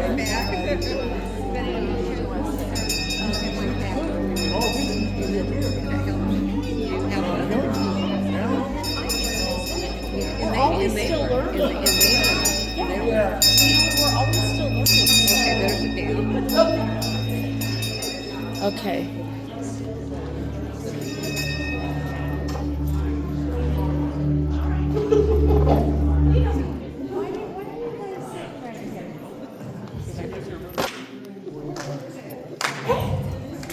in the afternoon. We're always still learning. Yeah. We're always still learning. Okay, there's a deal. Okay.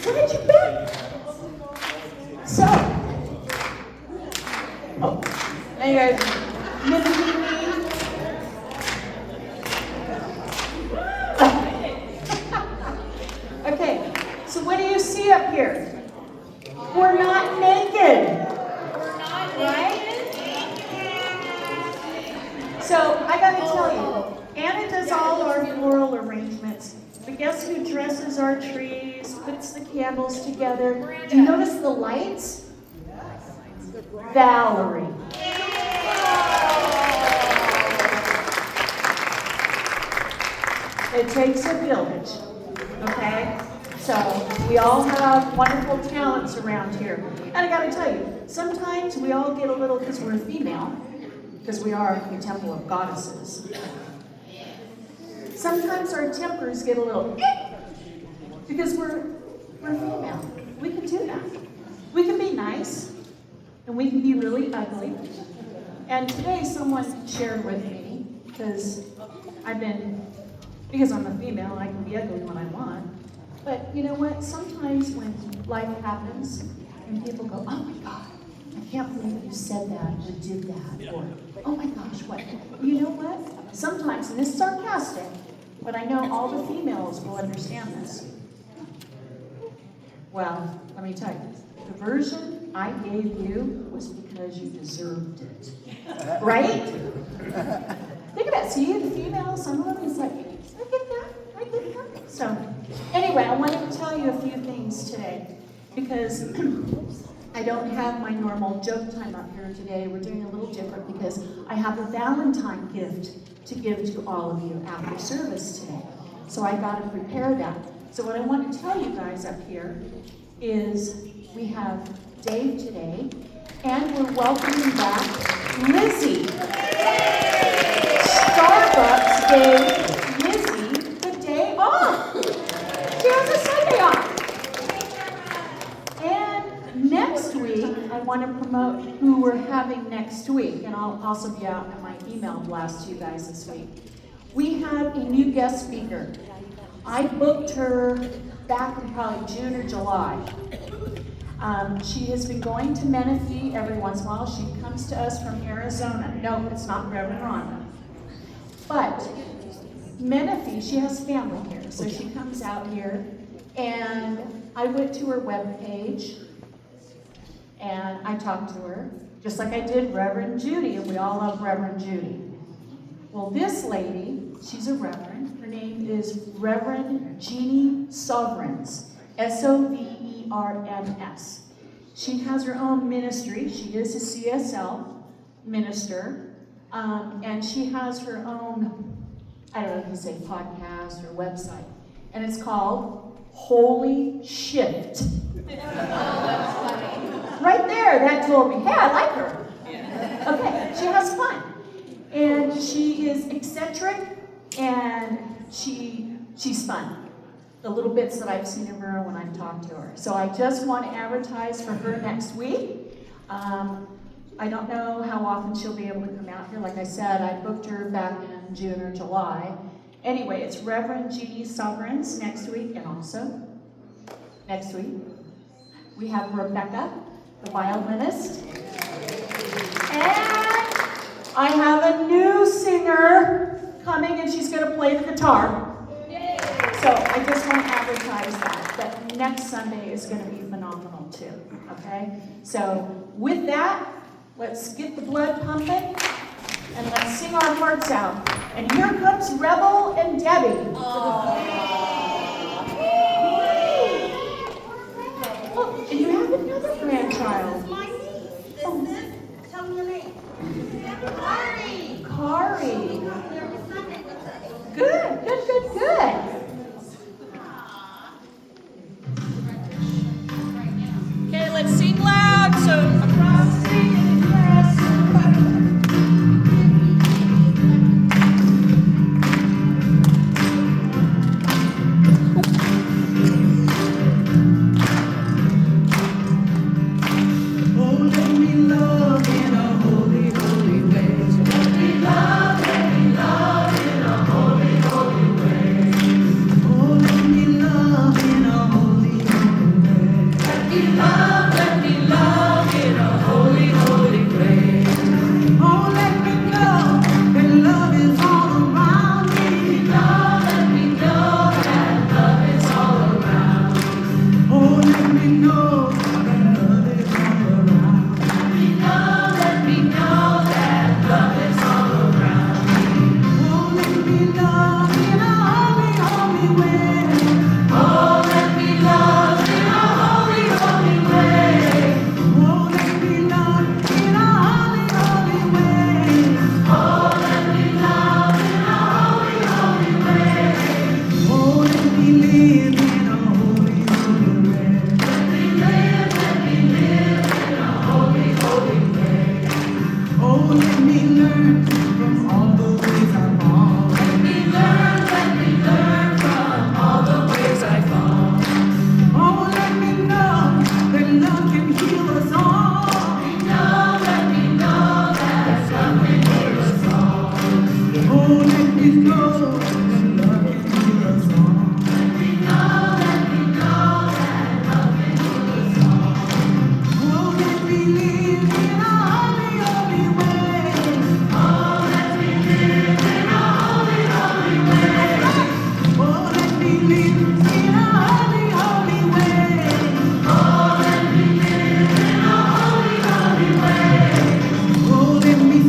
Glad you're back. So, now you guys mimicking me. Okay, so what do you see up here? We're not naked. Right? So, I gotta tell you, Anna does all our floral arrangements. But guess who dresses our trees, puts the candles together? Do you notice the lights? Valerie. It takes a village, okay? So we all have wonderful talents around here. And I gotta tell you, sometimes we all get a little, because we're female, because we are the temple of goddesses. Sometimes our tempers get a little, because we're female. We can do that. We can be nice, and we can be really ugly. And today someone shared with me, because I'm a female, I can be ugly when I want. But you know what? Sometimes when life happens, and people go, oh my God, I can't believe you said that or did that, or oh my gosh, what? You know what? Sometimes, and it's sarcastic, but I know all the females will understand this. Well, let me tell you, the version I gave you was because you deserved it. Right? Think about it. See, the females, some of them is like, I get that. So, anyway, I wanted to tell you a few things today because I don't have my normal joke time up here today. We're doing a little different because I have a Valentine gift to give to all of you after service today. So I got to prepare that. So what I want to tell you guys up here is we have Dave today, and we're welcoming back Lizzie. Starbucks gave Lizzie the day off. She has a Sunday off. And next week, I want to promote who we're having next week, and I'll also be out in my email blast to you guys this week. We have a new guest speaker. I booked her back in probably June or July. She has been going to Menifee every once in a while. She comes to us from Arizona. No, it's not Reverend Rhonda. But Menifee, she has family here, so she comes out here. And I went to her webpage, and I talked to her, just like I did Reverend Judy, and we all love Reverend Judy. Well, this lady, she's a reverend. Her name is Reverend Jeannie Sovereigns, Soverns. She has her own ministry. She is a CSL minister, and she has her own, I don't know if you say podcast or website, and it's called Holy Shift. Right there, that told me, hey, I like her. Okay, she has fun. And she is eccentric, and she's fun. The little bits that I've seen of her when I've talked to her. So I just want to advertise for her next week. I don't know how often she'll be able to come out here. Like I said, I booked her back in June or July. Anyway, it's Reverend Jeannie Sovereigns next week, and also next week we have Rebecca, the violinist. And I have a new singer coming, and she's going to play the guitar. So I just want to advertise that next Sunday is going to be phenomenal too, okay? So with that, let's get the blood pumping. And let's sing our hearts out. And here comes Rebel and Debbie. Oh, and you have another grandchild. Tell me your name. Kari. Good. Okay, let's sing loud. So across the class.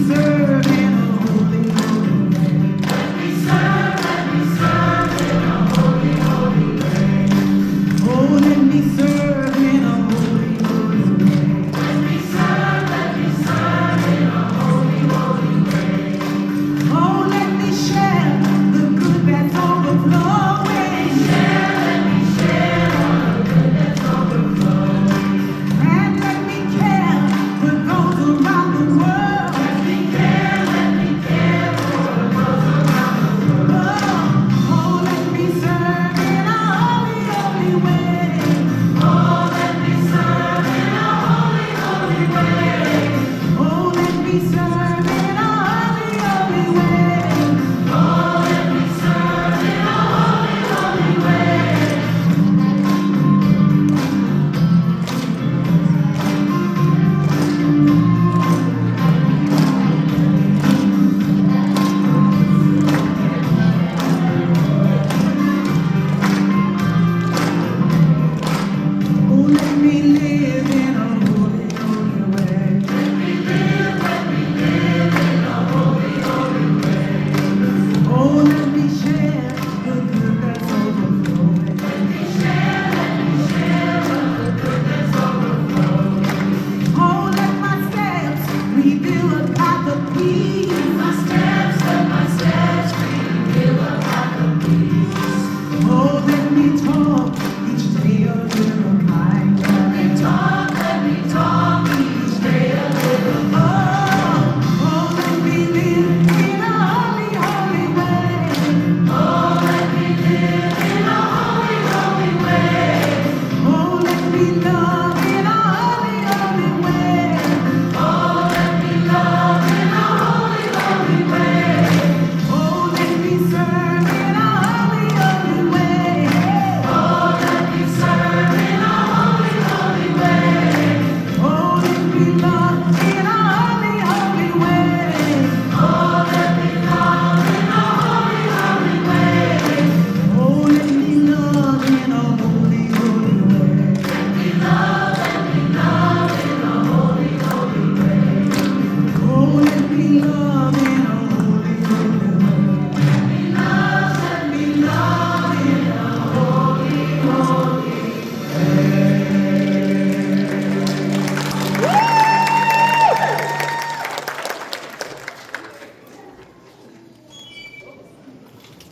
Serve in a holy, holy way.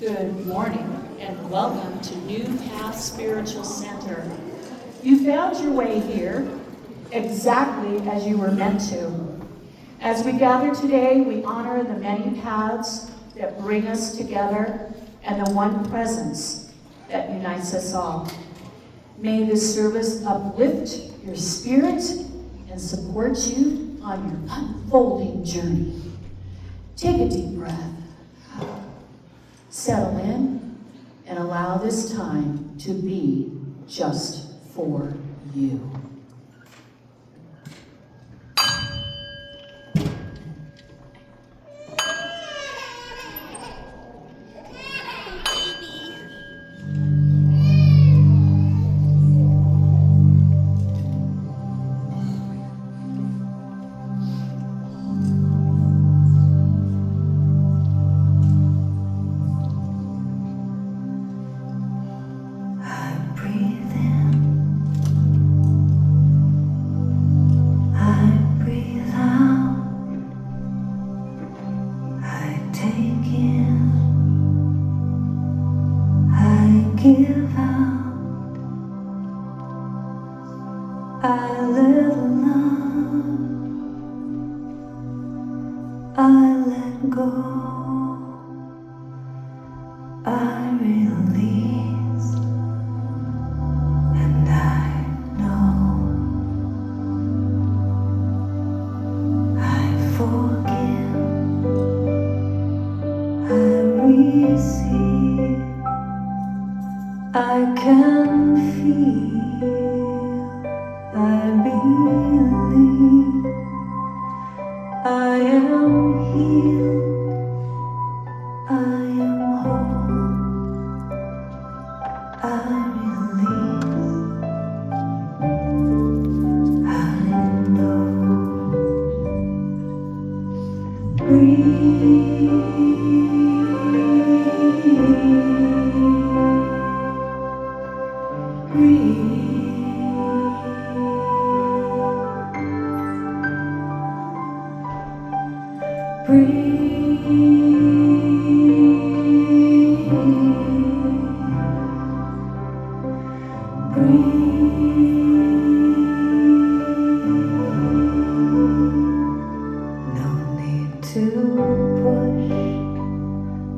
Good morning and welcome to New Path Spiritual Center. You found your way here exactly as you were meant to. As we gather today, we honor the many paths that bring us together and the one presence that unites us all. May this service uplift your spirit and support you on your unfolding journey. Take a deep breath. Settle in and allow this time to be just for you. Give out, I let love, I let go, I release, and I know I forgive, I receive. I can feel, I believe, I am healed, I am whole, I release, I know. Breathe.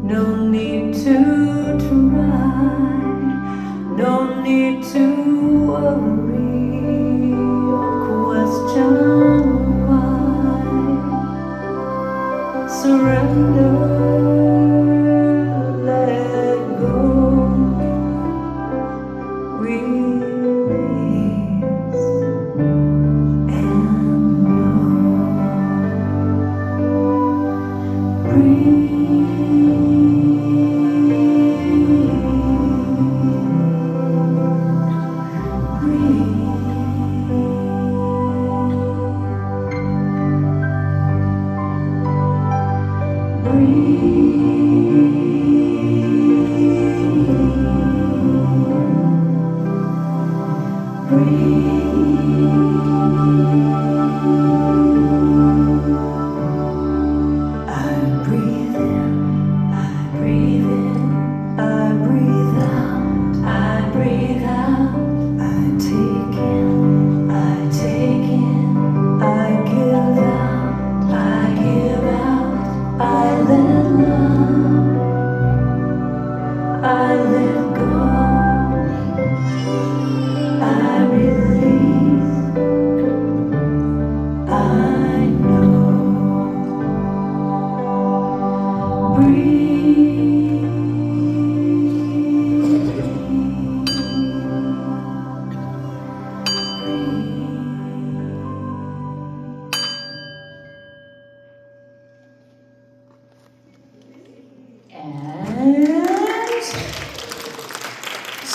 No need to try, no need to worry or question why. Surrender, let go, release, and know. Breathe.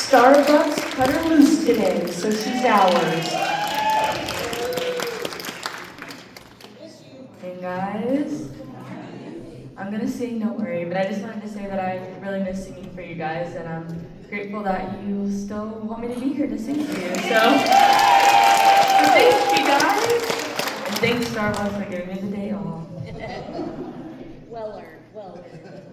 Starbucks cut her loose today, so she's ours. Hey guys, I'm gonna sing Don't Worry, but I just wanted to say that I really miss singing for you guys, and I'm grateful that you still want me to be here to sing for you. So thank you guys, and thanks Starbucks for giving me the day off. Well earned, well earned.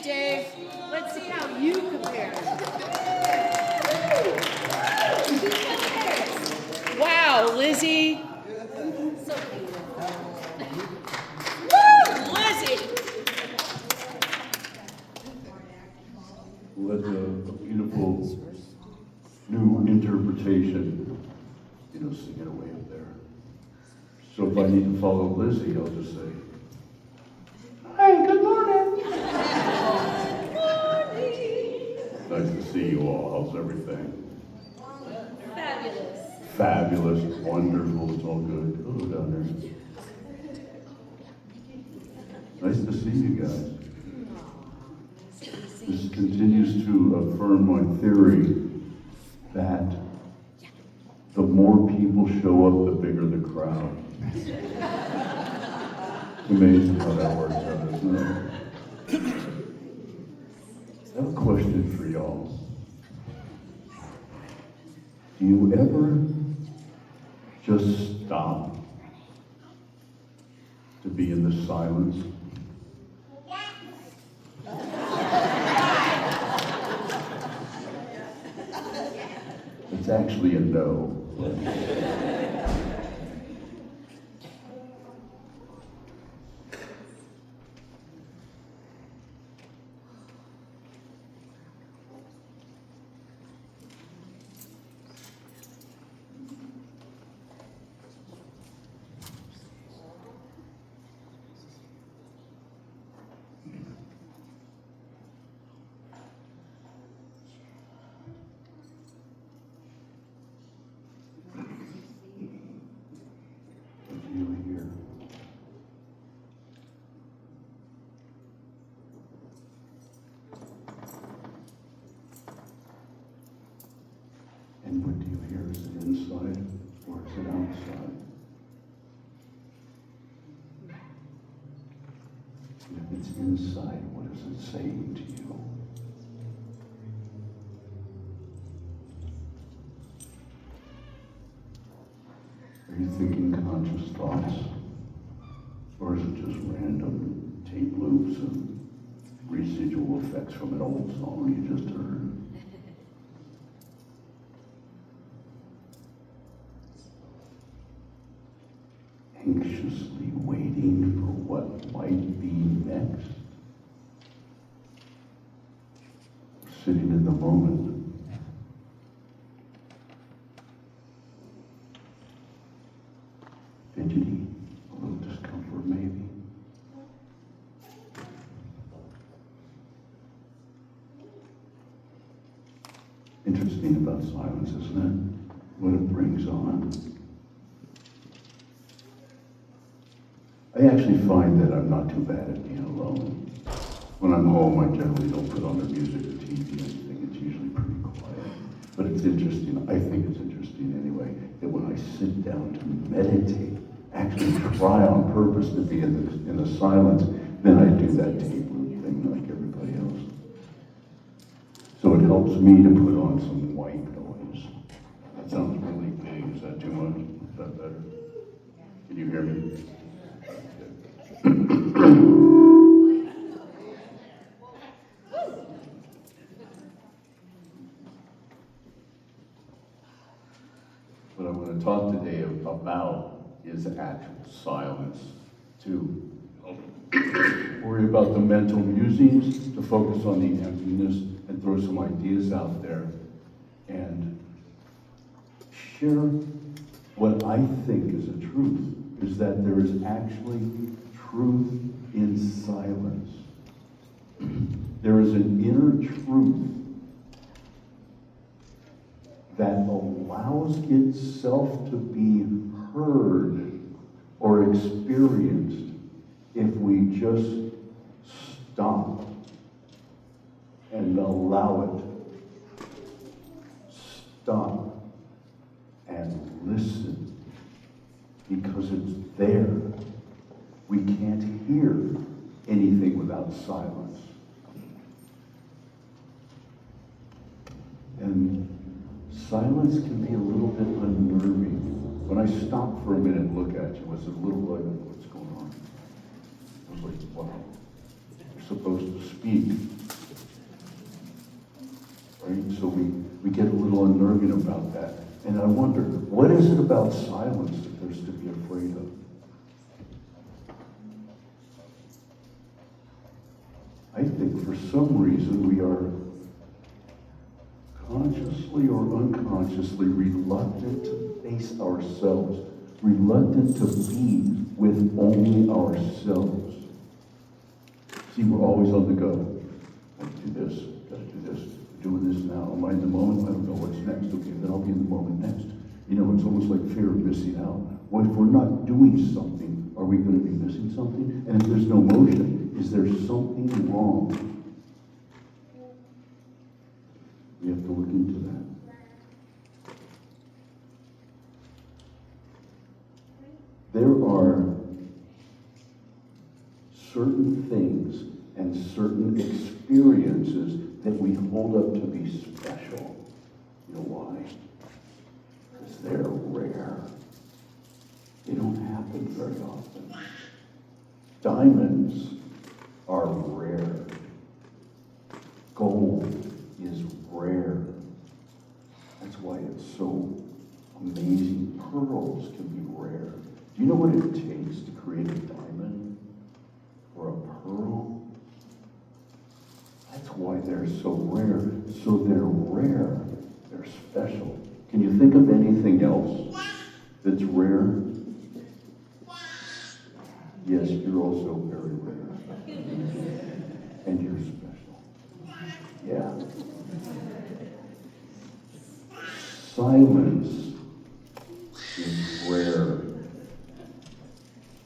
Dave. Let's see how you compare. Wow, Lizzie. So beautiful. Woo, Lizzie. Well, that's a beautiful new interpretation, singing away up there. So if I need to follow Lizzie, I'll just say, "Hey, good morning." Nice to see you all. How's everything? Fabulous. Fabulous, wonderful, it's all good. Hello down there. Nice to see you guys. This continues to affirm my theory that the more people show up, the bigger the crowd. It's amazing how that works out, isn't it? I have a question for y'all. Do you ever just stop to be in the silence? It's actually a no. And what do you hear? Is it inside or is it outside? And if it's inside, what is it saying to you? Are you thinking conscious thoughts? Or is it just random tape loops and residual effects from an old song you just heard? Anxiously waiting for what might be next. Sitting in the moment. Fidgety, a little discomfort maybe. Interesting about silence, isn't it? What it brings on. I actually find that I'm not too bad at being alone. When I'm home, I generally don't put on the music or TV or anything. It's usually pretty quiet. But it's interesting, I think it's interesting anyway, that when I sit down to meditate, actually try on purpose to be in the silence, then I do that tape loop thing like everybody else. So it helps me to put on some white noise. That sounds really big. Is that too much? Is that better? Can you hear me? What I want to talk today about is actual silence, to worry about the mental musings, to focus on the emptiness and throw some ideas out there and share what I think is a truth, is that there is actually truth in silence. There is an inner truth that allows itself to be heard or experienced if we just stop and allow it. Stop and listen, because it's there. We can't hear anything without silence. And silence can be a little bit unnerving. When I stop for a minute and look at you, it's a little like, what's going on? I was like, wow, you're supposed to speak. speak. Right? So we get a little unnerving about that. And I wonder, what is it about silence that there's to be afraid of? I think for some reason we are consciously or unconsciously reluctant to face ourselves, reluctant to be with only ourselves. See, we're always on the go. Gotta do this, gotta do this, doing this now. Am I in the moment? I don't know what's next. Okay, then I'll be in the moment next. You know, it's almost like fear of missing out. What if we're not doing something? Are we going to be missing something? And if there's no motion, is there something wrong? We have to look into that. There are certain things and certain experiences that we hold up to be special. You know why? Because they're rare. They don't happen very often. Diamonds are rare. Gold is rare. That's why it's so amazing. Pearls can be rare. Do you know what it takes to create a diamond or a pearl? That's why they're so rare. So they're rare. They're special. Can you think of anything else that's rare? Yes, you're also very rare. And you're special. Yeah. Silence is rare.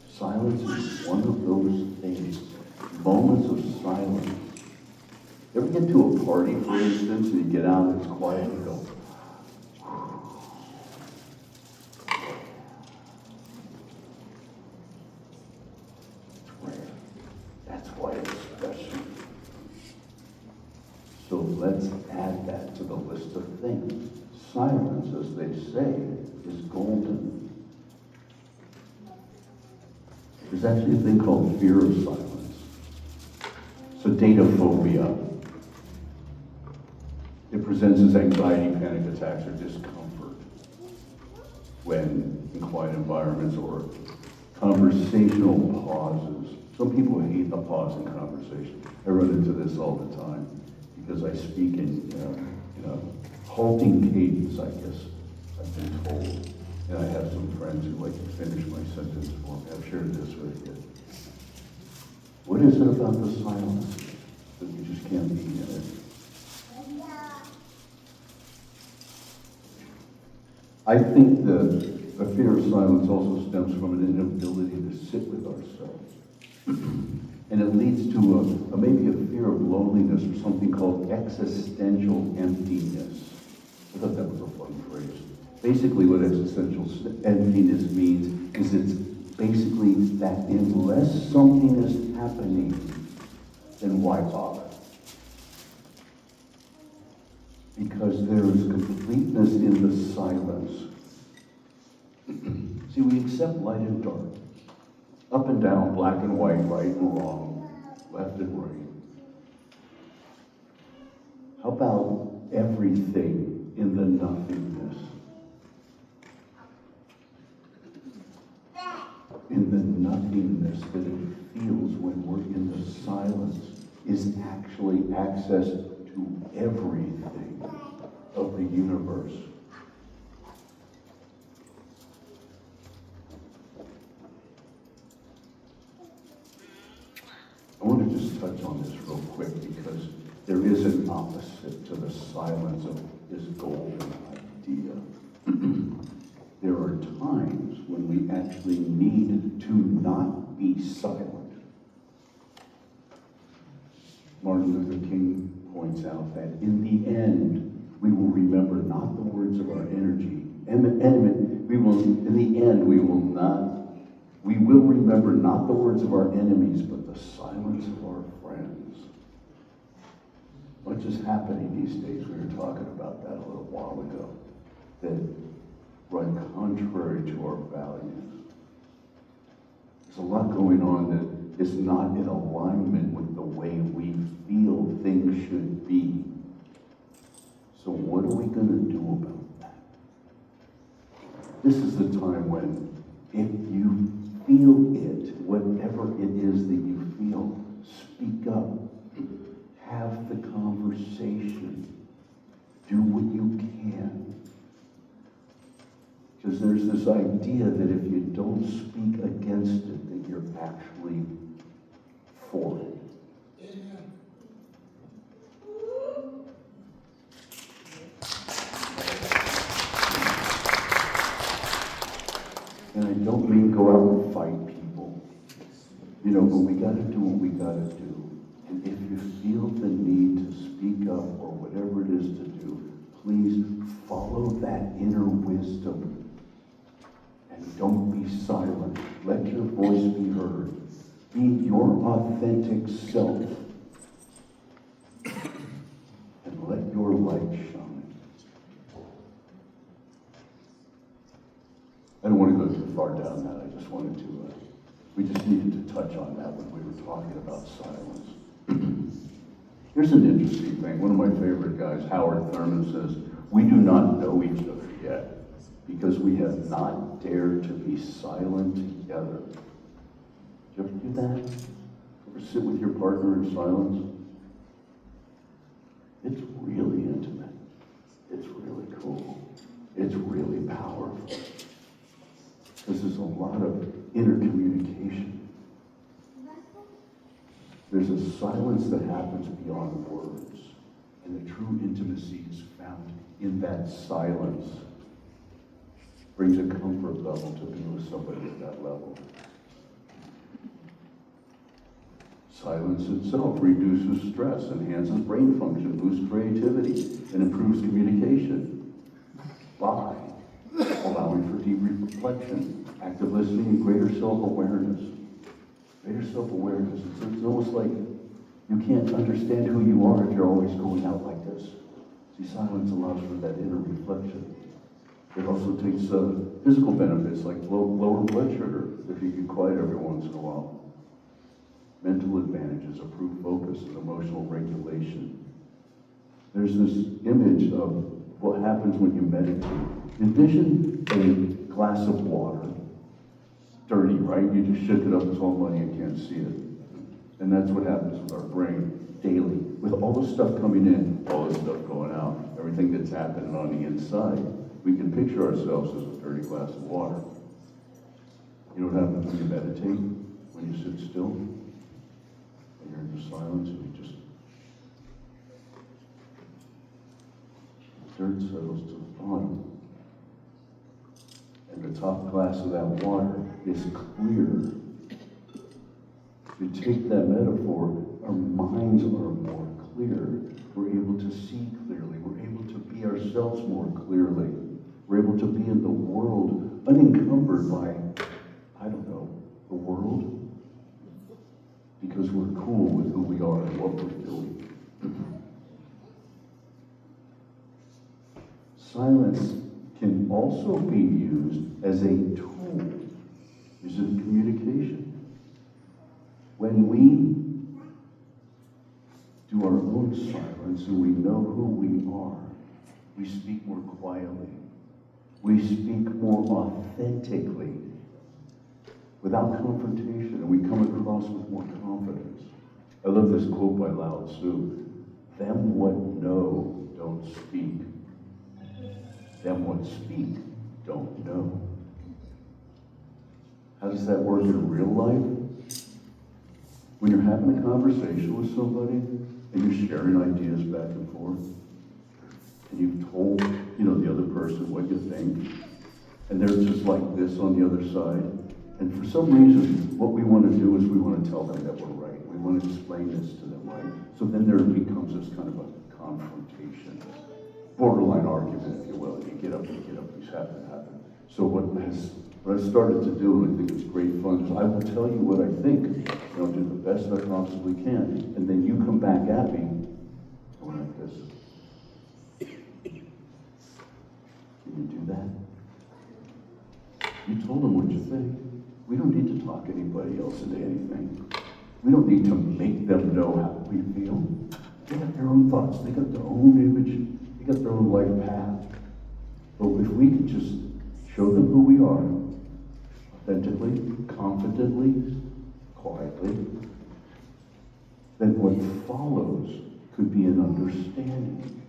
Silence is one of those things. Moments of silence. You ever get to a party, for instance, and you get out and it's quiet and you go, it's rare. That's why it's special. So let's add that to the list of things. Silence, as they say, is golden. There's actually a thing called fear of silence. Sedatophobia. It presents as anxiety, panic attacks, or discomfort when in quiet environments or conversational pauses. Some people hate the pause in conversation. I run into this all the time because I speak in halting cadence, I guess I've been told. And I have some friends who like to finish my sentence for me. I've shared this with you. What is it about the silence that you just can't be in it? I think the fear of silence also stems from an inability to sit with ourselves. And it leads to maybe a fear of loneliness or something called existential emptiness. I thought that was a fun phrase. Basically what existential emptiness means is it's basically that unless something is happening, then why bother? Because there is completeness in the silence. See, we accept light and dark, up and down, black and white, right and wrong, left and right. How about everything in the nothingness? In the nothingness that it feels when we're in the silence is actually access to everything of the universe. I want to just touch on this real quick because there is an opposite to the silence of this golden idea. There are times when we actually need to not be silent. Martin Luther King points out that in the end, we will remember not the words of our energy. We will remember not the words of our enemies, but the silence of our friends. Much is happening these days. We were talking about that a little while ago. That run contrary to our values. There's a lot going on is not in alignment with the way we feel things should be. So what are we going to do about that? This is the time when, if you feel it, whatever it is that you feel, speak up. Have the conversation. Do what you can. Because there's this idea that if you don't speak against it, that you're actually for it. And I don't mean go out and fight people, you know, but we got to do what we got to do. And if you feel the need to speak up or whatever it is to do, please follow that inner wisdom. And don't be silent. Let your voice be heard. Be your authentic self. And let your light shine. I don't want to go too far down that. I just wanted to, we just needed to touch on that when we were talking about silence. Here's an interesting thing. One of my favorite guys, Howard Thurman, says, "We do not know each other yet because we have not dared to be silent together." Did you ever do that? Ever sit with your partner in silence? It's really intimate. It's really cool. It's really powerful. Because there's a lot of inner communication. There's a silence that happens beyond words. And the true intimacy is found in that silence. Brings a comfort level to be with somebody at that level. Silence itself reduces stress, enhances brain function, boosts creativity, and improves communication by allowing for deep reflection, active listening, and greater self-awareness. Greater self-awareness. It's almost like you can't understand who you are if you're always going out like this. See, silence allows for that inner reflection. It also takes physical benefits like lower blood sugar if you get quiet every once in a while. Mental advantages, improved focus and emotional regulation. There's this image of what happens when you meditate. Envision a glass of water. Dirty, right? You just shook it up, it's all muddy, you can't see it. And that's what happens with our brain daily. With all the stuff coming in, all the stuff going out, everything that's happening on the inside, we can picture ourselves as a dirty glass of water. You know what happens when you meditate? When you sit still? When you're in the silence and you just... dirt settles to the bottom. And the top glass of that water is clear. If you take that metaphor, our minds are more clear. We're able to see clearly. We're able to be ourselves more clearly. We're able to be in the world unencumbered by, I don't know, the world. Because we're cool with who we are and what we're doing. Silence can also be used as a tool, used in communication. When we do our own silence and we know who we are, we speak more quietly. We speak more authentically, without confrontation, and we come across with more confidence. I love this quote by Lao Tzu. Them what know don't speak. Them what speak don't know. How does that work in real life? When you're having a conversation with somebody and you're sharing ideas back and forth, and you've told, the other person what you think, and they're just like this on the other side, and for some reason, what we want to do is we want to tell them that we're right. We want to explain this to them, right? So then there becomes this kind of a confrontation. Borderline argument, if you will. You get up, these happen. So what I started to do, and I think it's great fun, is I will tell you what I think, and I'll do the best I possibly can, and then you come back at me going like this. Can you do that? You told them what you think. We don't need to talk anybody else into anything. We don't need to make them know how we feel. They got their own thoughts, they got their own image, they got their own life path. But if we can just show them who we are, authentically, confidently, quietly, then what follows could be an understanding.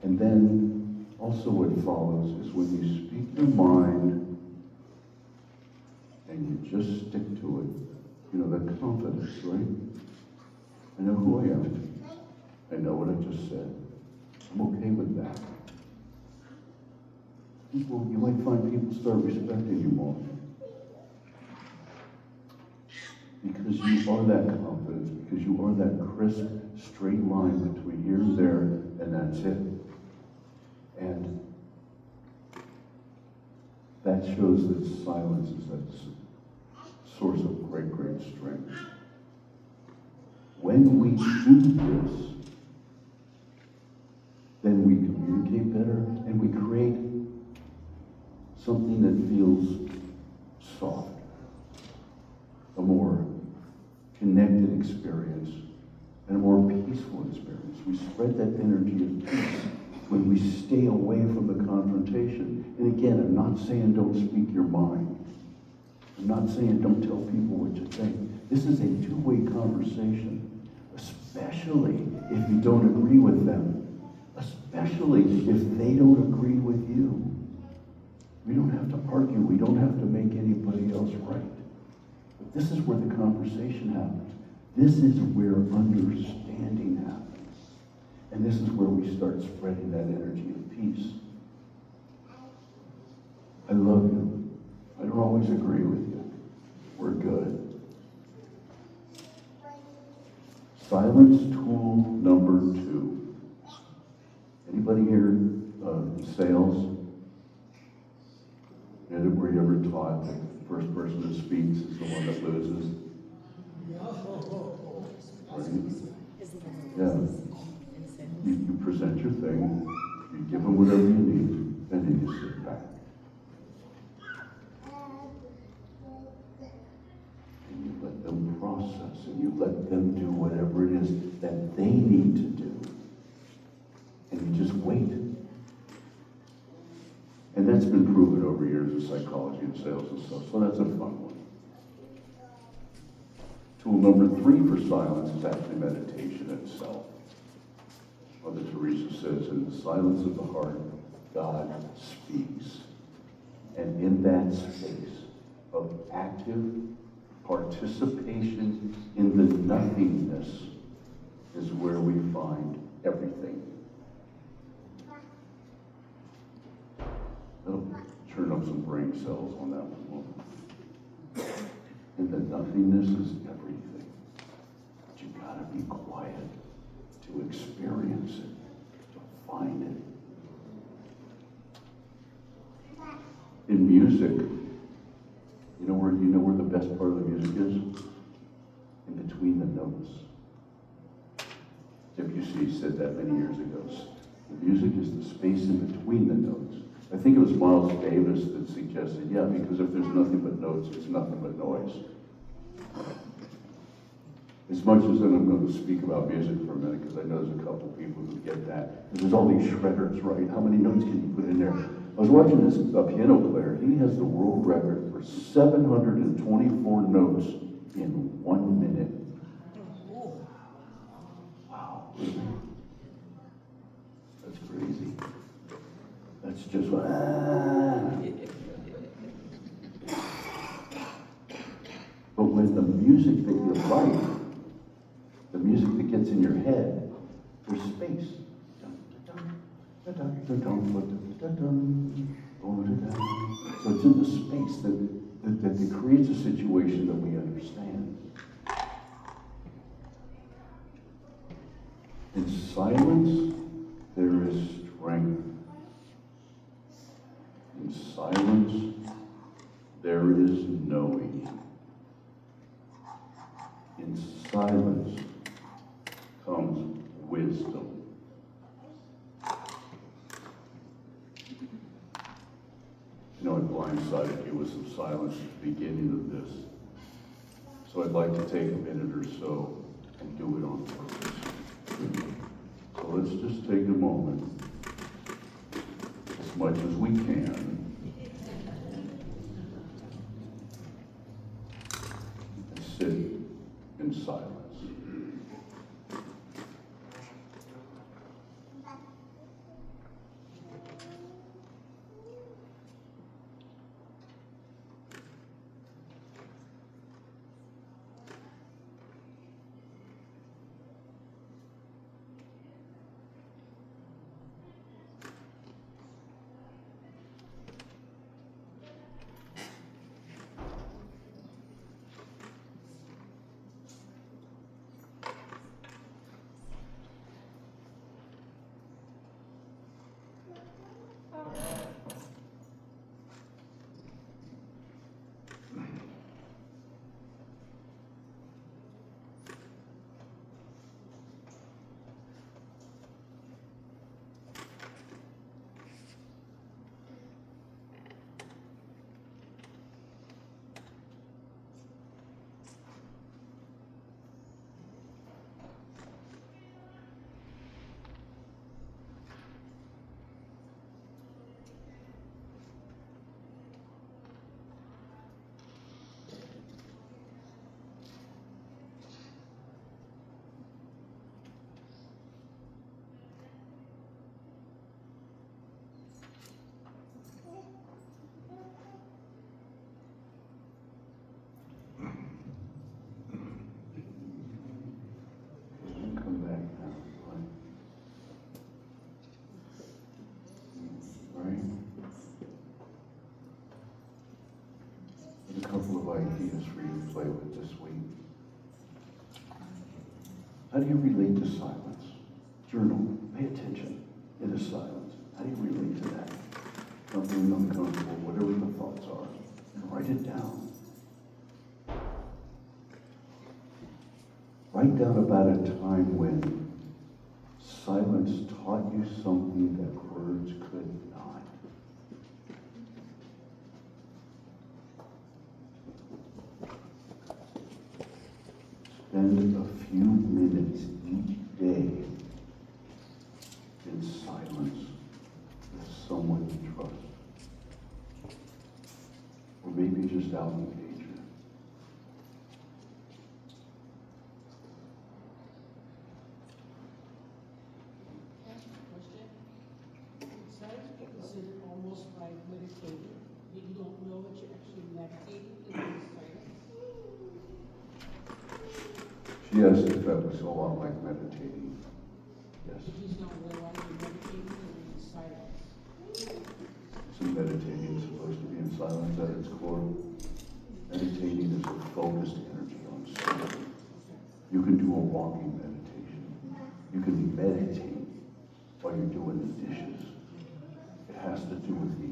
And then also what follows is when you speak your mind and you just stick to it, you know, that confidence, right? I know who I am. I know what I just said. I'm okay with that. People, you might find people start respecting you more. Because you are that confidence, because you are that crisp, straight line between here and there, and that's it. And that shows that silence is that source of great, great strength. When we do this, then we communicate better, and we create something that feels soft, a more connected experience, and a more peaceful experience. We spread that energy of peace when we stay away from the confrontation. And again, I'm not saying don't speak your mind. I'm not saying don't tell people what you think. This is a two-way conversation, especially if you don't agree with them, especially if they don't agree with you. We don't have to argue. We don't have to make anybody else right. But this is where the conversation happens. This is where understanding happens. And this is where we start spreading that energy of peace. I love you. I don't always agree with you. We're good. Silence tool number 2. Anybody here in sales? Were you ever taught that the first person that speaks is the one that loses? Right? Yeah. You present your thing, you give them whatever you need, and then you sit back. And you let them process, and you let them do whatever it is that they need to do. And you just wait. And that's been proven over years of psychology and sales and stuff, so that's a fun one. Tool number 3 for silence is actually meditation itself. Mother Teresa says, in the silence of the heart, God speaks. And in that space of active participation in the nothingness is where we find everything. That'll turn up some brain cells on that one. And the nothingness is everything. But you gotta be quiet to experience it, to find it. In music, you know where the best part of the music is? In between the notes. Debussy said that many years ago. The music is the space in between the notes. I think it was Miles Davis that suggested, yeah, because if there's nothing but notes, it's nothing but noise. As much as then I'm going to speak about music for a minute, because I know there's a couple people who get that. There's all these shredders, right? How many notes can you put in there? I was watching this piano player. He has the world record for 724 notes in 1 minute. Wow. That's crazy. That's just But when the music that you like, the music that gets in your head, there's space. So it's in the space that creates a situation that we understand. In silence, there is strength. In silence, there is knowing. In silence comes wisdom. You know, I blindsided you with some silence at the beginning of this. So I'd like to take a minute or so and do it on purpose. So let's just take a moment, as much as we can, and sit in silence. Come back now. Right? There's a couple of ideas for you to play with this week. How do you relate to silence? Journal, pay attention. It is silence. How do you relate to that? Something uncomfortable, whatever the thoughts are, and write it down. Write down about a time when silence taught you something that words could not. Spend a few minutes each day in silence with someone you trust. Or maybe just out in nature. Silence can be considered almost like meditating. You don't know that you're actually meditating in the silence. She asked if that was a lot like meditating. Yes. You just don't realize you're meditating in the silence. Isn't meditating supposed to be in silence at its core? Meditating is a focused energy on something. You can do a walking meditation. You can meditate while you're doing the dishes. It has to do with the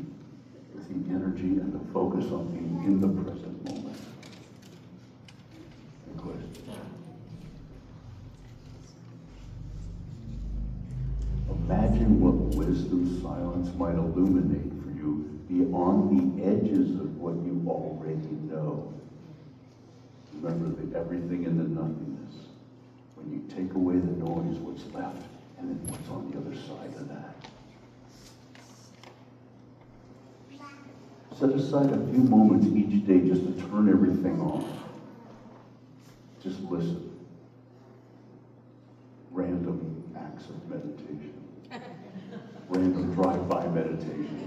energy and the focus on being in the present moment. Any questions? Imagine what wisdom silence might illuminate for you beyond the edges of what you already know. Remember the everything and the nothingness. When you take away the noise, what's left, and then what's on the other side of that. Set aside a few moments each day just to turn everything off. Just listen. Random acts of meditation. Random drive-by meditation.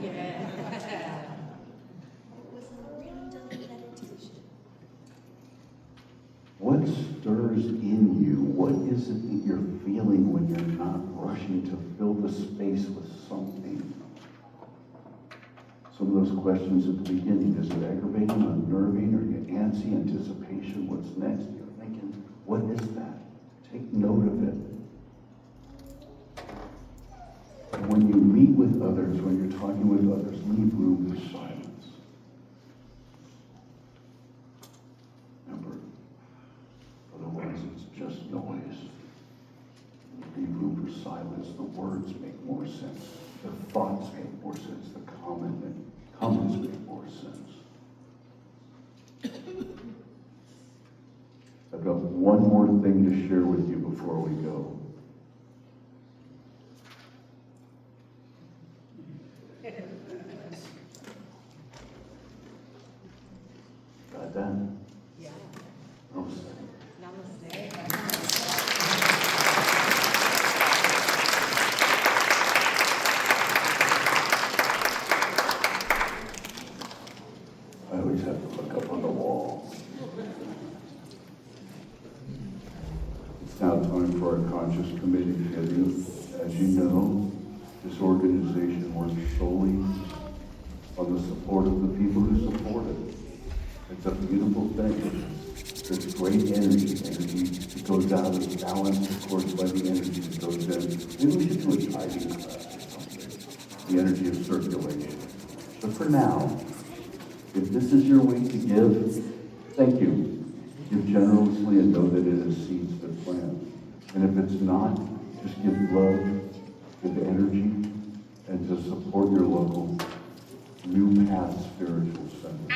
What stirs in you? What is it that you're feeling when you're not rushing to fill the space with something? Some of those questions at the beginning, is it aggravating, unnerving, or you antsy, anticipation, what's next? You're thinking, what is that? Take note of it. And when you meet with others, when you're talking with others, leave room for silence. Remember, otherwise it's just noise. Leave room for silence. The words make more sense. The thoughts make more sense. The comments make more sense. I've got one more thing to share with you before we go. Got that? Yeah. Namaste. I always have to look up on the wall. It's now time for our conscious committee failure. As you know, this organization works solely on the support of the people who support it. It's a beautiful thing. There's great energy that goes out is balanced, of course, by the energy that goes in. Maybe we should do a tithing class or something. The energy of circulation. But for now, if this is your week to give, thank you. Give generously and know that it is seeds that plant. And if it's not, just give love, give energy, and to support your local New Path Spiritual Center.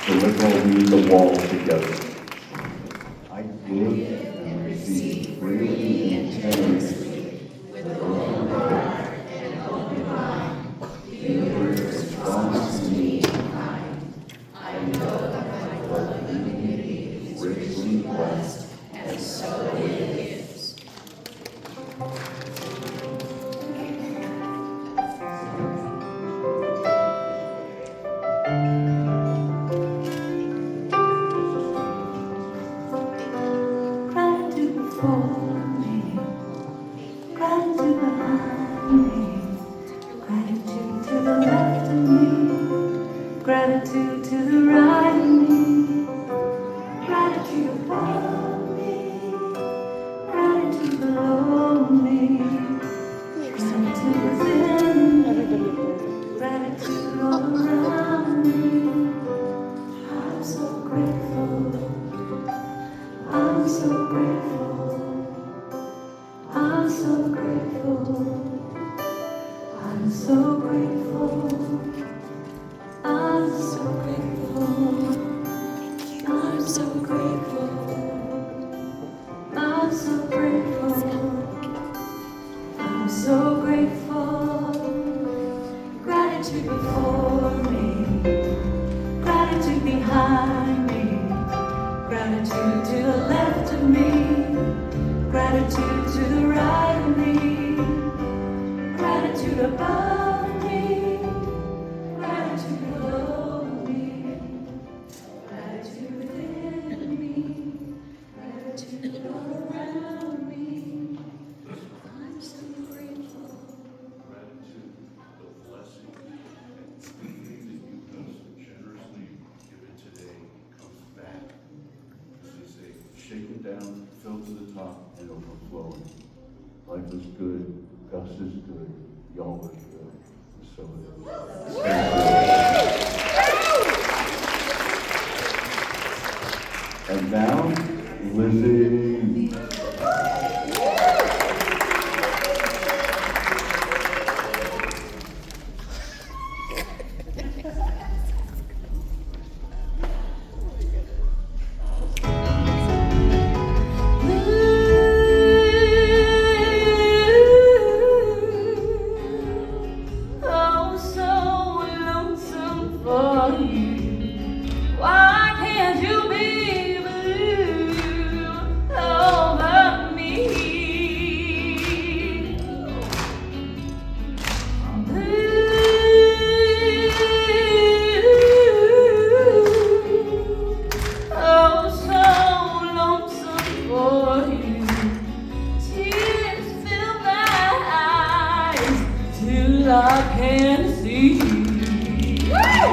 So let's all read the wall together. I give and receive freely and generously with open heart and open mind. You were response to me in kind. I know that my love community is richly blessed, and so it is. Gratitude before me, gratitude behind me, gratitude to the left of me, gratitude to the right of me, gratitude above me, gratitude below me, gratitude within me, gratitude all around me. I'm so grateful. I'm so grateful. I'm so grateful. I'm so grateful. I'm so grateful. I'm so grateful. I'm so grateful. I'm so grateful. Gratitude before me. Gratitude behind me. Gratitude to the left of me, gratitude to the right of me, gratitude above me, gratitude below me, gratitude within me, gratitude all around me. I'm so grateful. Gratitude, the blessing, and everything that you have generously given today comes back. As they say, shake it down, fill to the top, and overflowing. Life is good, Gus is good, y'all are good, and so it is. Thank you. And now, Lizzie. Oh, so lonesome for you. Why can't you be blue over me? Oh, so lonesome for you. Tears fill my eyes till I can't see. Woo!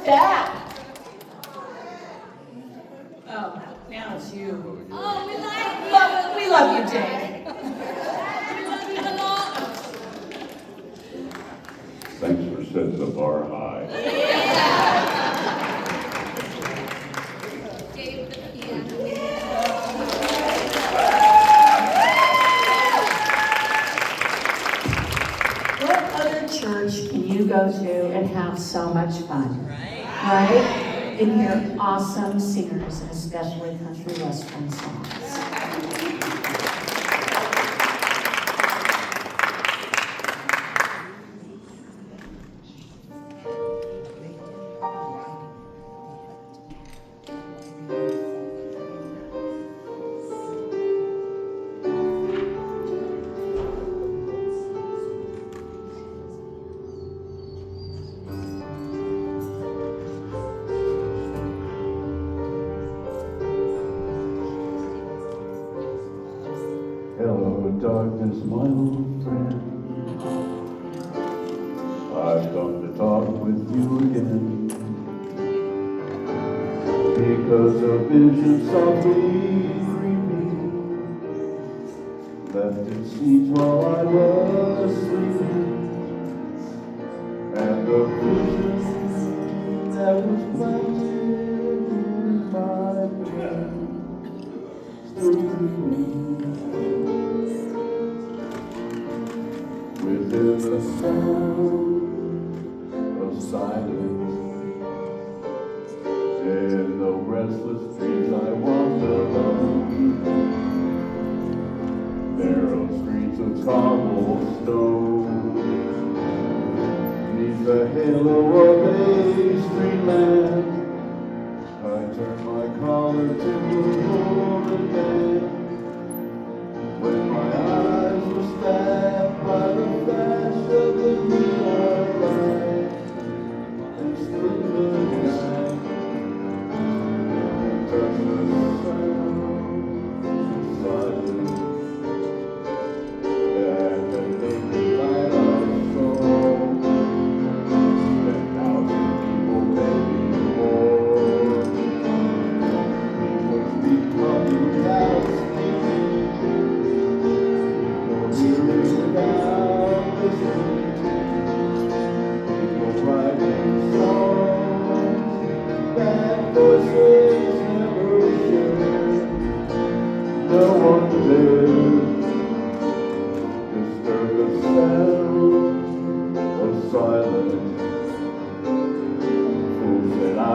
back? Oh, now it's you. Oh, we like you. Well, we love you, Jane. We love you a lot. Thanks for setting the bar high. Gave the piano. What other church can you go to and have so much fun? Right? And hear awesome singers, and especially country western songs. Hello, darkness, my old friend. I've come to talk with you again. Because a vision softly creeping left its seeds while I was sleeping. And the vision that was planted in my brain still remains. Within the sound of silence, in the restless streets I walked alone, narrow streets of cobblestone, neath the halo of a street lamp, I turned my collar to the golden band. When my eyes were stabbed by the flash of the neon light, and stood the night, and touched the sound of silence, and the naked light of soul, and thousand people, maybe more, people speak coming out speaking. People writing songs that voices never shared. No one dared disturb the sound of silence. Fools said I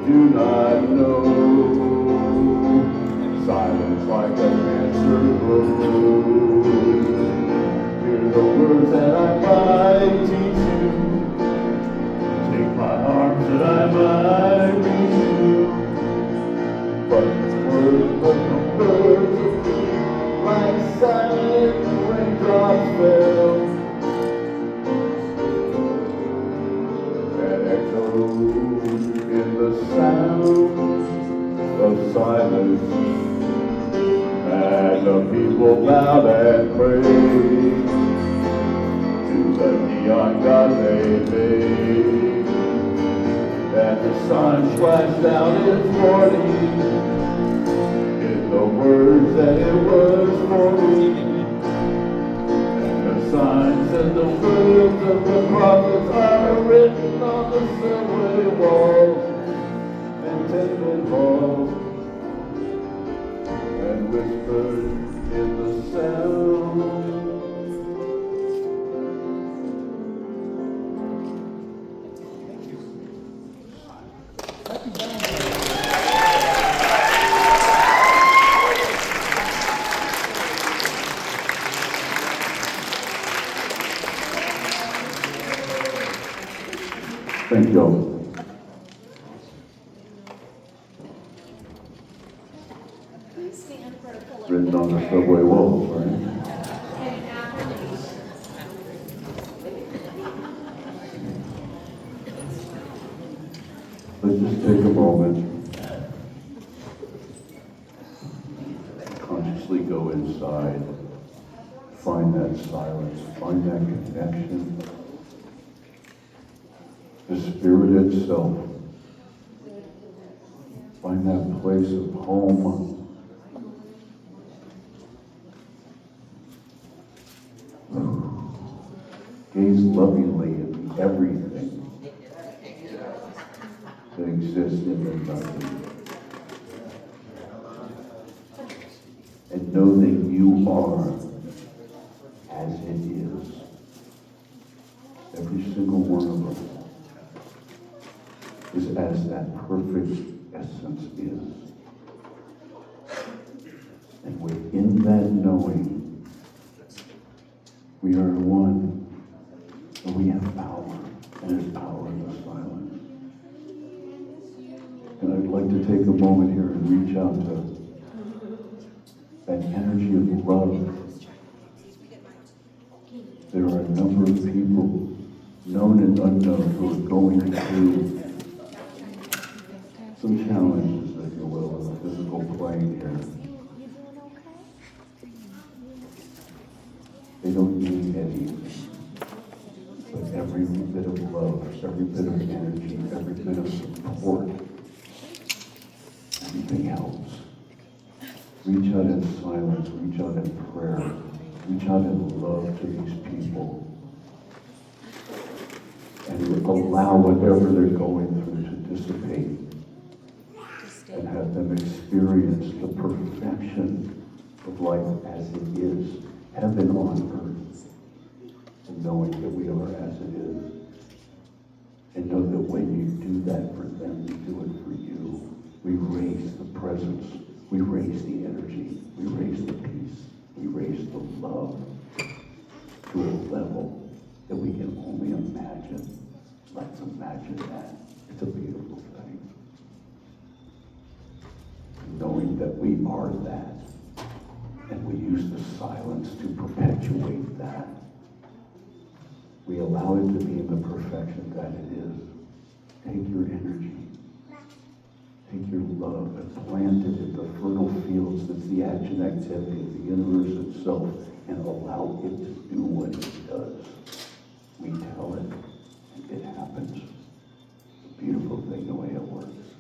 do not know. Silence like a cancer grows. Hear the words that I might teach you. Take my arms that I might reach you. But the words like silent raindrops fell that echoed in the sound of silence. And the people bowed and prayed to the neon god they made. And the sun flashed out its warning in the words that it was for me. And the signs and the words of the prophets are written on the subway walls and tenement halls, and whispered in the sound. Thank you all. Please stand for a collective Written on the prayer subway walls, right? and affirmation. Let's just take a moment. Consciously go inside. Find that silence. Find that connection. The Spirit itself Find that place of home. Gaze lovingly at everything that exists in the nothing. And know that you are as it is. Every single one of us is as that perfect essence is. And within that knowing, we are one. And we have power, and there's power in the silence. And I'd like to take a moment here and reach out to that energy of love. There are a number of people, known and unknown, who are going through some challenges, if you will, in the physical plane here. They don't need anything. But every bit of love, every bit of energy, every bit of support, everything helps. Reach out in silence, reach out in prayer, reach out in love to these people. And allow whatever they're going through to dissipate. And have them experience the perfection of life as it is, heaven on earth. And knowing that we are as it is. And know that when you do that for them, you do it for you. We raise the presence. We raise the energy. We raise the peace. We raise the love to a level that we can only imagine. Let's imagine that. It's a beautiful thing. Knowing that we are that. And we use the silence to perpetuate that. We allow it to be in the perfection that it is. Take your energy, take your love, and plant it in the fertile fields that's the action activity of the universe itself, and allow it to do what it does. We tell it, and it happens. It's a beautiful thing the way it works.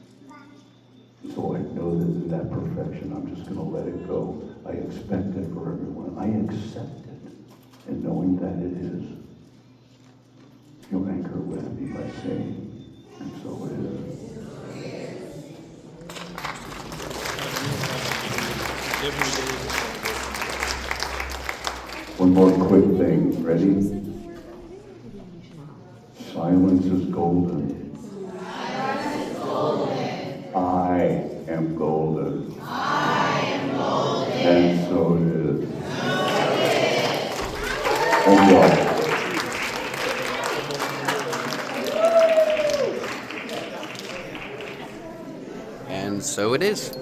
So I know that in that perfection, I'm just going to let it go. I expect it for everyone. I accept it, and knowing that it is. You'll anchor with me by saying, and so it is. One more quick thing. Ready? Silence is golden. I am golden. And so it is. Thank you all. And so it is.